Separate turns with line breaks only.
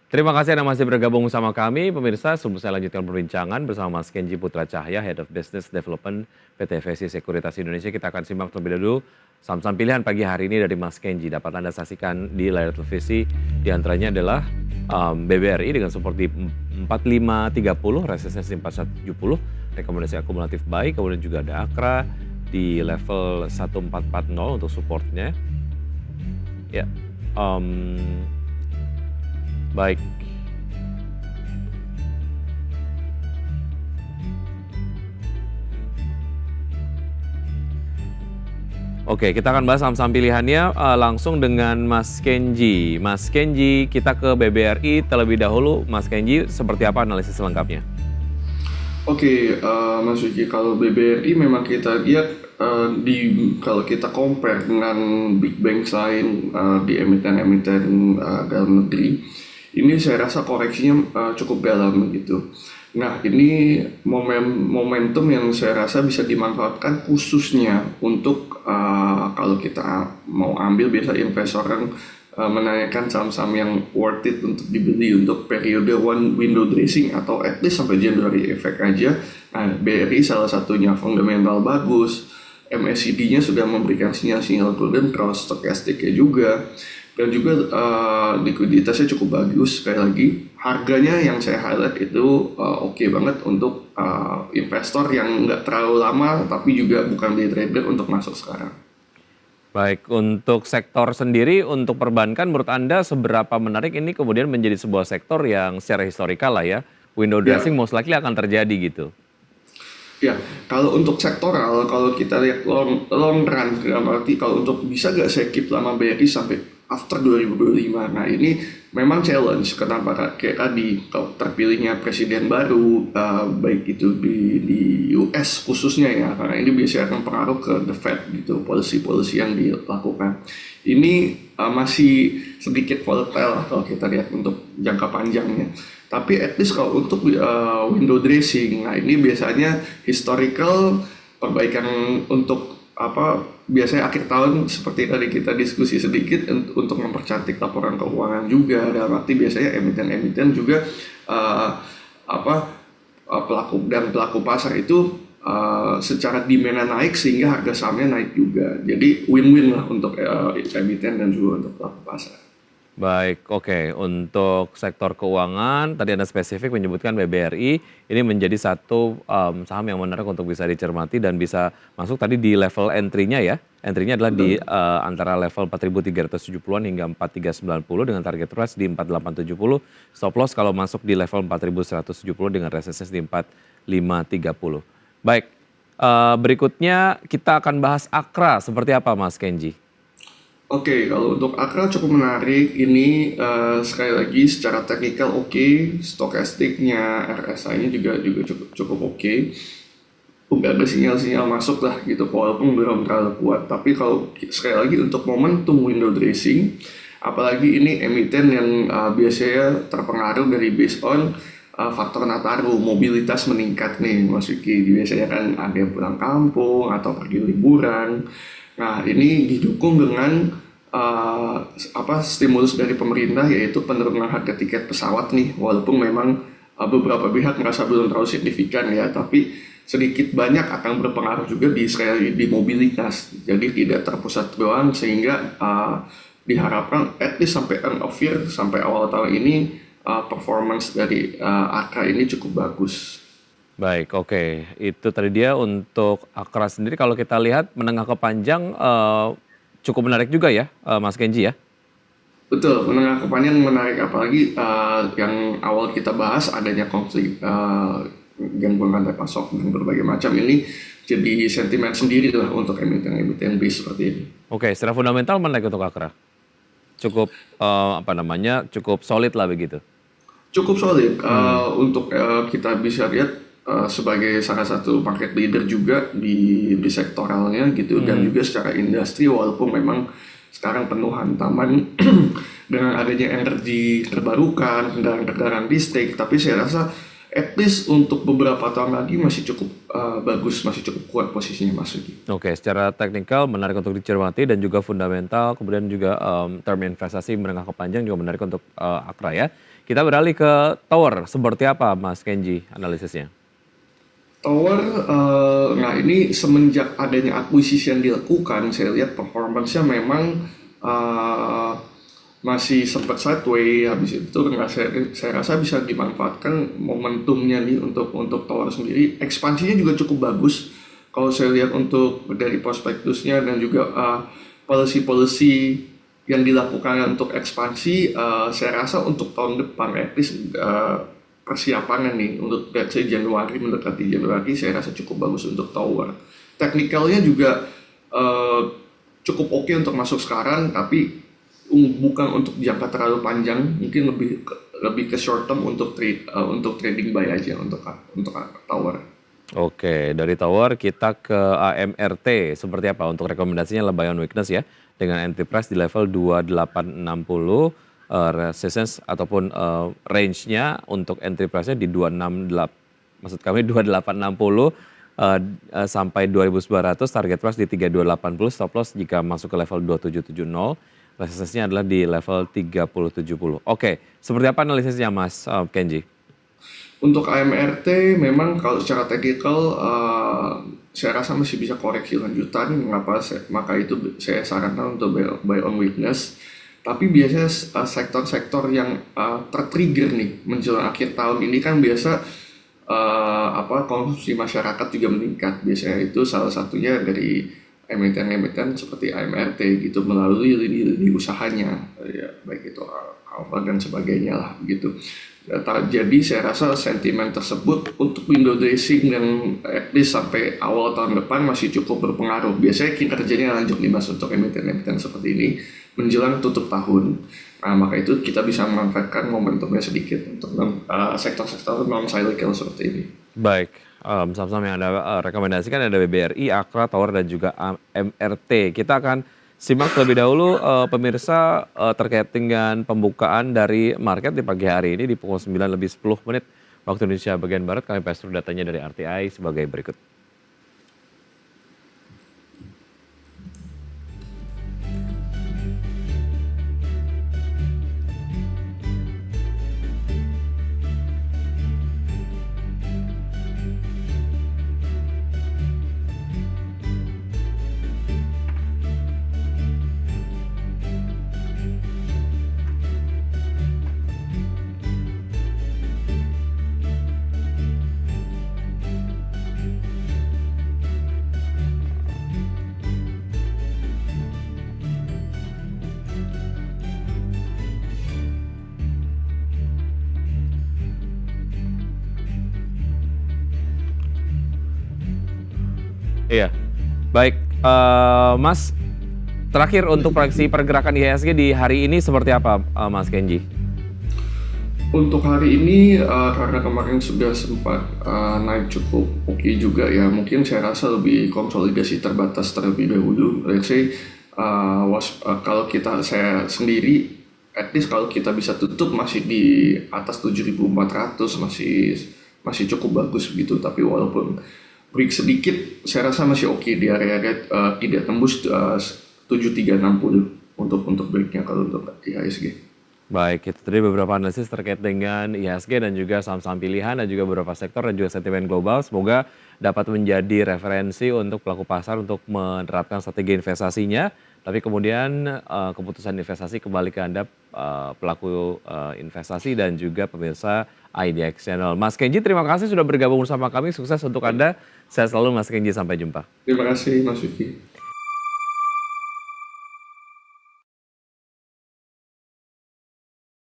Terima kasih Anda masih bergabung sama kami. Pemirsa, sebelum saya lanjutkan perbincangan bersama Mas Kenji Putra Cahya, Head of Business Development PT FSI Sekuritas Indonesia, kita akan simak terlebih dahulu saham-saham pilihan pagi hari ini dari Mas Kenji. Dapat Anda saksikan di layar televisi, di antaranya adalah BBRI dengan support di 4530, resistensi 4170, rekomendasi akumulatif baik, kemudian juga ada Akra di level 1440 untuk supportnya. Ya, baik. Oke, kita akan bahas saham-saham pilihannya langsung dengan Mas Kenji. Mas Kenji, kita ke BBRI terlebih dahulu. Mas Kenji, seperti apa analisis selengkapnya?
Oke, Mas Vicky, kalau BBRI memang kita lihat kalau kita compare dengan big banks lain di emiten-emiten dalam negeri, ini saya rasa koreksinya cukup dalam gitu. Nah, ini momentum yang saya rasa bisa dimanfaatkan khususnya untuk kalau kita mau ambil biasa investor yang menanyakan saham-saham yang worth it untuk dibeli untuk periode one window dressing atau at least sampai January effect aja. Nah, BRI salah satunya fundamental bagus, MACD-nya sudah memberikan sinyal-sinyal golden cross, stokastiknya juga, dan juga likuiditasnya cukup bagus. Sekali lagi, harganya yang saya highlight itu oke banget untuk investor yang nggak terlalu lama tapi juga bukan day trader untuk masuk sekarang.
Baik, untuk sektor sendiri, untuk perbankan menurut Anda seberapa menarik ini kemudian menjadi sebuah sektor yang secara historikal lah ya, window
Ya,
dressing most likely akan terjadi gitu.
Ya, kalau untuk sektoral, kalau kita lihat long run, dalam arti kalau untuk bisa gak saya keep lama BRI sampai after 2025. Nah, ini memang challenge. Kenapa? Kayak tadi, kalau terpilihnya presiden baru, baik itu di US khususnya ya, karena ini biasanya akan pengaruh ke the Fed gitu, policy-policy yang dilakukan. Ini masih sedikit volatile kalau kita lihat untuk jangka panjangnya. Tapi at least kalau untuk window dressing, nah ini biasanya historical perbaikan untuk biasanya akhir tahun seperti tadi kita diskusi sedikit untuk mempercantik laporan keuangan juga. Dalam arti biasanya emiten-emiten juga pelaku pasar itu secara demand naik sehingga harga sahamnya naik juga. Jadi win-win lah untuk emiten dan juga untuk pelaku pasar.
Baik, oke. Untuk sektor keuangan, tadi Anda spesifik menyebutkan BBRI, ini menjadi satu saham yang menarik untuk bisa dicermati dan bisa masuk tadi di level entry-nya ya. Entry-nya adalah di
Betul.
antara level 4.370-an hingga 4.390 dengan target price di 4.870. Stop loss kalau masuk di level 4.170 dengan resistance di 4.530. Baik, berikutnya kita akan bahas Akra. Seperti apa Mas Kenji?
Oke, kalau untuk Akra cukup menarik. Ini sekali lagi secara teknikal oke, stokastiknya, RSI-nya juga cukup oke. Udah ada sinyal-sinyal masuk lah gitu, walaupun belum terlalu kuat. Tapi kalau sekali lagi untuk momentum window dressing, apalagi ini emiten yang biasanya terpengaruh dari based on faktor Nataru, mobilitas meningkat nih Mas Vicky. Biasanya kan ada yang pulang kampung atau pergi liburan. Nah, ini didukung dengan stimulus dari pemerintah, yaitu penurunan harga tiket pesawat nih. Walaupun memang beberapa pihak merasa belum terlalu signifikan ya, tapi sedikit banyak akan berpengaruh juga di mobilitas. Jadi tidak terpusat doang, sehingga diharapkan at least sampai end of year, sampai awal tahun ini performance dari Akra ini cukup bagus.
Baik, oke. Itu tadi dia untuk Akra sendiri kalau kita lihat menengah ke panjang cukup menarik juga ya, Mas Kenji ya?
Betul, menengah ke panjang menarik, apalagi yang awal kita bahas adanya konflik gangguan rantai pasok dan berbagai macam ini jadi sentimen sendiri lah untuk emiten-emiten base seperti ini.
Oke, secara fundamental menarik untuk Akra. Cukup cukup solid lah begitu.
Cukup solid untuk kita bisa lihat sebagai salah satu market leader juga di sektoralnya gitu, dan juga secara industri, walaupun memang sekarang penuh hantaman dengan adanya energi terbarukan, kendaraan listrik, tapi saya rasa at least untuk beberapa tahun lagi masih cukup bagus, masih cukup kuat posisinya Mas Sugi.
Oke, secara teknikal menarik untuk dicermati dan juga fundamental, kemudian juga term investasi menengah ke panjang juga menarik untuk Akra ya. Kita beralih ke tower, seperti apa Mas Kenji analisisnya?
Tower, nah ini semenjak adanya akuisisi yang dilakukan, saya lihat performance-nya memang eh, masih sempat sideways. Habis itu nggak, saya rasa bisa dimanfaatkan momentumnya nih untuk Tower sendiri. Ekspansinya juga cukup bagus. Kalau saya lihat untuk dari prospektusnya dan juga policy-policy yang dilakukan untuk ekspansi, saya rasa untuk tahun depan at least persiapannya nih untuk let's say Januari, mendekati Januari, saya rasa cukup bagus untuk Tower. Technicalnya juga eh, cukup oke untuk masuk sekarang, tapi bukan untuk jangka terlalu panjang, mungkin lebih ke short term untuk trading buy aja untuk Tower.
Oke, dari tower kita ke AMRT. Seperti apa untuk rekomendasinya, buy on weakness ya. Dengan entry price di level 2860, resistance ataupun range-nya untuk entry price-nya di 268, maksud kami 2860 sampai 2900, target price di 3280, stop loss jika masuk ke level 2770, resistance-nya adalah di level 3070. Oke, seperti apa analisisnya Mas Kenji?
Untuk AMRT memang kalau secara technical saya rasa masih bisa koreksi lanjutan, maka itu saya sarankan untuk buy on weakness. Tapi biasanya sektor-sektor yang tertrigger nih menjelang akhir tahun ini kan biasa konsumsi masyarakat juga meningkat. Biasanya itu salah satunya dari emiten-emiten seperti AMRT gitu melalui lini usahanya, ya, baik itu Alfa dan sebagainya lah begitu. Jadi saya rasa sentimen tersebut untuk window dressing dan at least sampai awal tahun depan masih cukup berpengaruh. Biasanya kinerjanya lanjut nih Mas untuk emiten-emiten seperti ini menjelang tutup tahun. Nah, maka itu kita bisa memanfaatkan momentumnya sedikit untuk sektor-sektor non-cyclical seperti ini.
Baik, saham-saham yang Anda rekomendasikan ada BBRI, Akra, Tower, dan juga MRT. Kita akan simak terlebih dahulu pemirsa terkait dengan pembukaan dari market di pagi hari ini di pukul 9:10 waktu Indonesia bagian Barat. Kami pass through datanya dari RTI sebagai berikut. Iya, baik Mas, terakhir untuk proyeksi pergerakan IHSG di hari ini seperti apa Mas Kenji?
Untuk hari ini karena kemarin sudah sempat naik cukup oke juga ya, mungkin saya rasa lebih konsolidasi terbatas terlebih dahulu. Let's say kalau saya sendiri, at least kalau kita bisa tutup masih di atas 7.400 masih cukup bagus begitu. Tapi walaupun break sedikit, saya rasa masih oke di area tidak tembus 7360 untuk breaknya kalau untuk IHSG.
Baik, itu tadi beberapa analisis terkait dengan IHSG dan juga saham-saham pilihan dan juga beberapa sektor dan juga sentimen global. Semoga dapat menjadi referensi untuk pelaku pasar untuk menerapkan strategi investasinya. Tapi kemudian keputusan investasi kembali ke Anda pelaku investasi dan juga pemirsa IDX Channel. Mas Kenji, terima kasih sudah bergabung bersama kami. Sukses untuk Anda. Sehat selalu Mas Kenji, sampai jumpa.
Terima kasih Mas Vicky.